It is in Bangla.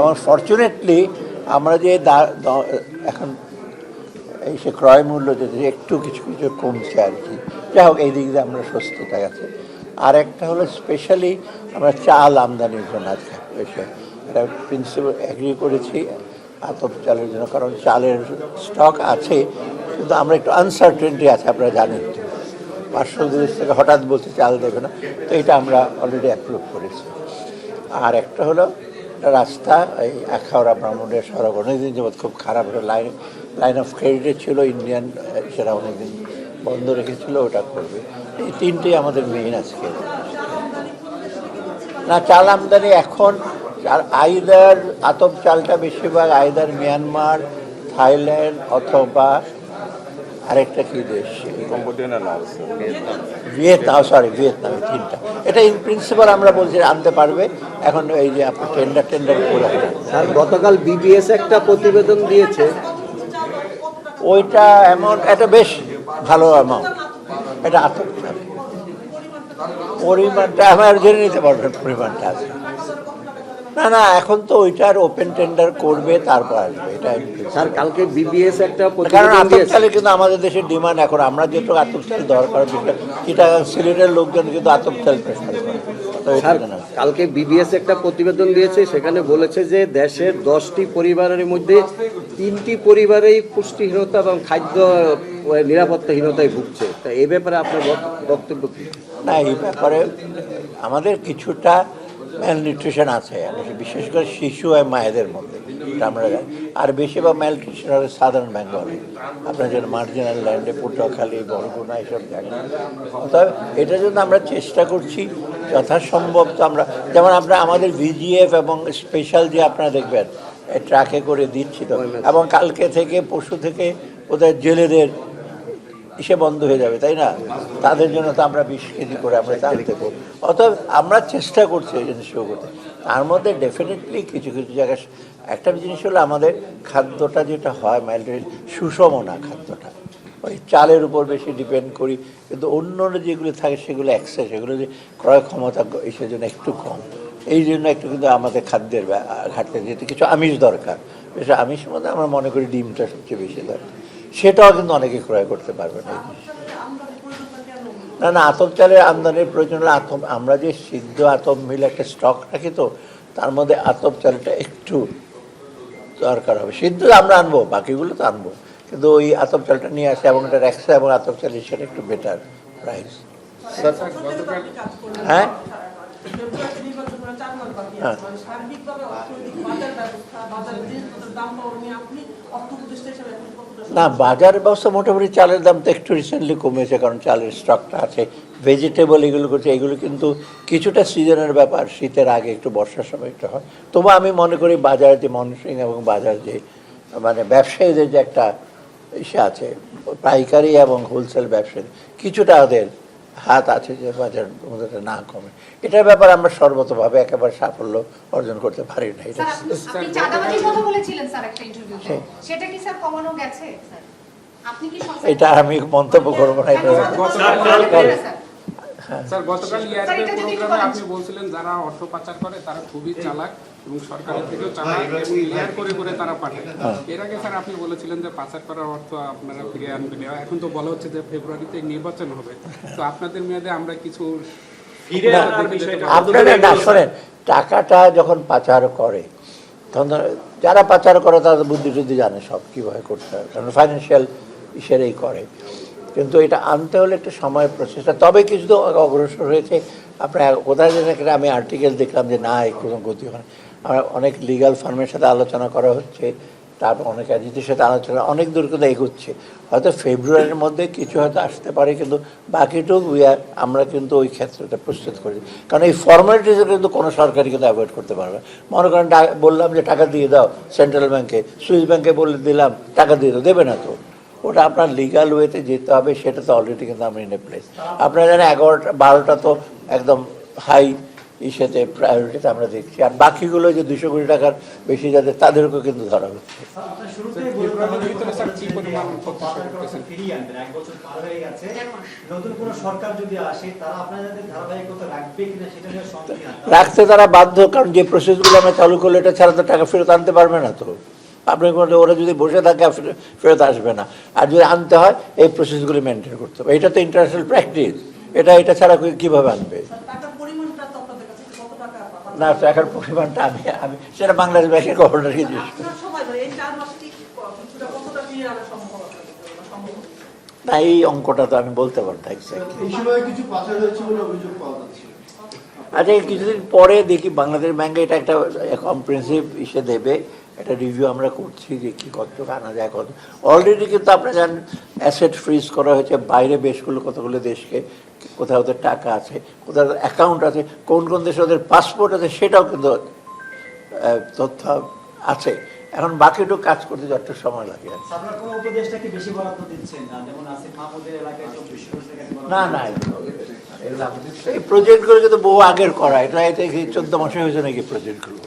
এবং ফর্চুনেটলি আমরা যে এখন এই সে ক্রয় মূল্য যদি একটু কিছু কিছু কমছে আর কি, যাই হোক এই দিক দিয়ে আমরা স্বস্তিটা আছে। আর একটা হলো স্পেশালি আমরা চাল আমদানির জন্য আজকে এটা প্রিন্সিপাল এগ্রি করেছি আতপ চালের জন্য, কারণ চালের স্টক আছে কিন্তু আমরা একটু আনসার্টেনটি আছে, আপনারা জানেন তো 500 দেশ থেকে হঠাৎ বলতে চাল দেবে না, তো এটা আমরা অলরেডি অ্যাপ্রুভ করেছি। আর একটা হলো রাস্তা, এই আখাউড়া ব্রাহ্মণের সড়ক অনেকদিন যাবৎ খুব খারাপ, লাইন অফ ক্রেডিটে ছিল, ইন্ডিয়ান সেটা অনেকদিন বন্ধ রেখেছিল, ওটা করবে। এই তিনটেই আমাদের মেইন আজকে। না, চাল আমদানি এখন আইদার আতপ চালটা বেশিরভাগ আইদার মিয়ানমার, থাইল্যান্ড অথবা আরেকটা কি দেশ, ভিয়েতনাম, তিনটা। এটা ইন প্রিন্সিপাল আমরা বলছি আনতে পারবে। এখন এই যে আপনি টেন্ডার করে গতকাল বিবিএস একটা প্রতিবেদন দিয়েছে, ওইটা এটা বেশ ভালো অ্যামাউন্ট, এটা আতপ চাল। পরিমাণটা আমার জেনে নিতে পারবেন পরিমাণটা আছে না, এখন তো ওইটার ওপেন টেন্ডার করবে, তারপর আসবে। এটা স্যার কালকে বিবিএস একটা কারণ প্রতিবেদন আতপ দিয়েছে। চালে কিন্তু আমাদের দেশের ডিমান্ড, এখন আমরা যেহেতু আতপ চাল দরকার, এটা সিলেটের লোকজন কিন্তু আতপ চাল প্রেফার করে। স্যার কালকে বিবিএস একটা প্রতিবেদন দিয়েছে, সেখানে বলেছে যে দেশের 10টি পরিবারের মধ্যে 3টি পরিবারেই পুষ্টিহীনতা এবং খাদ্য নিরাপত্তাহীনতায় ভুগছে। তা এই ব্যাপারে আপনার বক্তব্য কি? না, এই ব্যাপারে আমাদের কিছুটা ম্যালনিউট্রিশন আছে, বিশেষ করে শিশু আর মায়েদের মধ্যে, এটা আমরা জানি। আর বেশিরভাগ ম্যালনিউট্রিশন হবে সাধারণ বেঙ্গলে, আপনার যেন মার্জিনাল ল্যান্ডে, পটুয়াখালী, বরগুনা এইসব জায়গায়। অতএব এটার জন্য আমরা চেষ্টা করছি যথাসম্ভব। তো আমরা যেমন আমাদের ভিজিএফ এবং স্পেশাল যে আপনারা দেখবেন ট্রাকে করে দিচ্ছি তো, এবং কালকে থেকে পরশু থেকে ওদের জেলেদের ইসে বন্ধ হয়ে যাবে, তাই না? তাদের জন্য তো আমরা 20 কেজি করে আমরা চাল দেবো। অতএব আমরা চেষ্টা করছি এই জিনিসগুলো করতে। তার মধ্যে ডেফিনেটলি কিছু কিছু জায়গায় একটা জিনিস হলো আমাদের খাদ্যটা যেটা হয় সুষম না, খাদ্যটা ওই চালের উপর বেশি ডিপেন্ড করি, কিন্তু অন্য যেগুলো থাকে সেগুলো এক্সেস, সেগুলো যে ক্রয় ক্ষমতা এসের জন্য একটু কম, এই জন্য একটু কিন্তু আমাদের খাদ্যের ঘাটতি, যেহেতু কিছু আমিষ দরকার। বেশ আমিষের মধ্যে আমরা মনে করি ডিমটা সবচেয়ে বেশি দরকার, সেটাও কিন্তু অনেকে ক্রয় করতে পারবে না। না, আতপ চালের আমদানির প্রয়োজন হলে আমরা যে সিদ্ধ আতপ মিলে একটা স্টক রাখি, তো তার মধ্যে আতপ চালটা একটু দরকার হবে। সিদ্ধ আমরা আনবো, বাকিগুলো তো আনবো, কিন্তু ওই আতপ চালটা নিয়ে আসে এবং এটা রেক্সা এবং আতপ চালের সেটা একটু বেটার প্রাইস। হ্যাঁ, না, বাজার ব্যবস্থা মোটামুটি চালের দাম তো একটু রিসেন্টলি কমেছে, কারণ চালের স্টকটা আছে। ভেজিটেবল এগুলো করছে, এগুলো কিন্তু কিছুটা সিজনের ব্যাপার, শীতের আগে একটু বর্ষার সময় একটু হয়। তবু আমি মনে করি বাজারে যে মনিটরিং এবং বাজার যে ব্যবসায়ীদের যে একটা ইসে আছে, পাইকারি এবং হোলসেল ব্যবসায়ী, কিছুটা ওদের হাত আছে যে বাজার মধ্যে না কমে। এটার ব্যাপারে আমরা সর্বতভাবে একেবারে সাফল্য অর্জন করতে পারি না। এটা আমি মন্তব্য করবো না। স্যার, গতকাল ইয়ারপে প্রোগ্রামে আপনি বলছিলেন যারা অর্থ পাচার করে তারা খুবই চালাক এবং সরকারের থেকেও চালাক এবং লেয়ার করে করে তারা পাঠায়। এর আগে স্যার আপনি বলেছিলেন যে পাচার করার অর্থ আপনারা ফিরিয়ে আনবেন। এখন তো বলা হচ্ছে যে ফেব্রুয়ারিতে নির্বাচন হবে, তো আপনাদের মেয়াদে আমরা কিছু আপনারা না শোনেন, টাকাটা যখন পাচার করে তখন যারা পাচার করে তারা বুদ্ধি টুদ্ধি জানে সব কীভাবে করতে হয়, কারণ ফাইন্যান্সিয়াল ইসেরেই করে। কিন্তু এটা আনতে হলে একটা সময় প্রসেসটা, তবে কিছু তো অগ্রসর হয়েছে। আপনার কোথায় যেন আমি আর্টিকেল দেখলাম যে না, কোনো গতি হয়। আমরা অনেক লিগাল ফার্মের সাথে আলোচনা করা হচ্ছে, তারপর অনেক এজেন্সির সাথে আলোচনা, অনেক দূর কিন্তু এগোচ্ছে। হয়তো ফেব্রুয়ারির মধ্যে কিছু হয়তো আসতে পারে, কিন্তু বাকিটুকু আমরা কিন্তু ওই ক্ষেত্রটা প্রস্তুত করি। কারণ এই ফর্মালিটিস কিন্তু কোনো সরকারই কিন্তু অ্যাভয়েড করতে পারবে। মনে করেন বললাম যে টাকা দিয়ে দাও সেন্ট্রাল ব্যাংকে, সুইস ব্যাংকে বলে দিলাম টাকা দিয়ে দাও, দেবে না তো। ওটা আপনার লিগাল ওয়েতে যেতে হবে, সেটা তো অলরেডি কিন্তু আমরা ইন এ প্লেস। আপনারা জানেন 11-12টা তো একদম হাই ইসেতে প্রায়োরিটিতে আমরা দেখছি। আর বাকিগুলো যে 200 কোটি টাকার বেশি যাদের তাদেরকেও কিন্তু ধরা হচ্ছে। আপনার শুরুতেই ফেব্রুয়ারির ভিতরে স্যার কি পরিমাণ প্রত্যাশা করতেছেন? ফিরিয়ে আনবেন, 1 বছর পার হয়ে গেছে, নতুন কোনো সরকার যদি আসে তারা আপনাদের ধারাবাহিকতা রাখবে কিনা সেটা নিয়ে সন্দেহ আছে। রাখতে তারা বাধ্য, কারণ যে প্রসেসগুলো আমরা চালু করলে এটা ছাড়া তো টাকা ফেরত আনতে পারবে না। তো আপনি ওরা যদি বসে থাকে ফেরত আসবে না, আর যদি আনতে হয় এই প্রসেসগুলো মেনটেন করতে হবে। এটা তো ইন্টারন্যাশনাল প্র্যাকটিস, এটা ছাড়া কীভাবে আনবে? টাকার পরিমাণটা তো আপনাদের কাছে কত টাকা পাঠানো? না, টাকার পরিমাণটা আমি সেটা বাংলাদেশ ব্যাংকের গভর্নরকে জিজ্ঞেস করি। আপনার সময় ধরে এই 4 মাসে কি কিছুটা কতটা নিয়ে আনা সম্ভব সম্ভব? না, এই অঙ্কটা তো আমি বলতে পারবো না এক্স্যাক্টলি। এই সময় কিছু পাচার হয়েছে বলে অভিযোগ পাওয়া যাচ্ছে। আচ্ছা, কিছুদিন পরে দেখি বাংলাদেশ ব্যাংকে এটা একটা কম্প্রিহেনসিভ ইসে দেবে, একটা রিভিউ আমরা করছি যে কী কত আনা যায় কত। অলরেডি কিন্তু আপনারা জানেন অ্যাসেট ফ্রিজ করা হয়েছে বাইরে বেশগুলো কতগুলো দেশকে, কোথাও ওদের টাকা আছে, কোথাও অ্যাকাউন্ট আছে, কোন কোন দেশে ওদের পাসপোর্ট আছে সেটাও কিন্তু তথ্য আছে। এখন বাকিটুকু কাজ করতে যত সময় লাগে আর কি। আপনার কোনো উপদেশটাকে বেশি বরাদ্দ দিচ্ছেন না, যেমন আসিফ মাহমুদের এলাকায় 24 কোটি টাকা বরাদ্দ না না, এই প্রজেক্টগুলো কিন্তু বহু আগের করা, এটা 14 মাসে হয়েছে নাকি প্রজেক্টগুলো।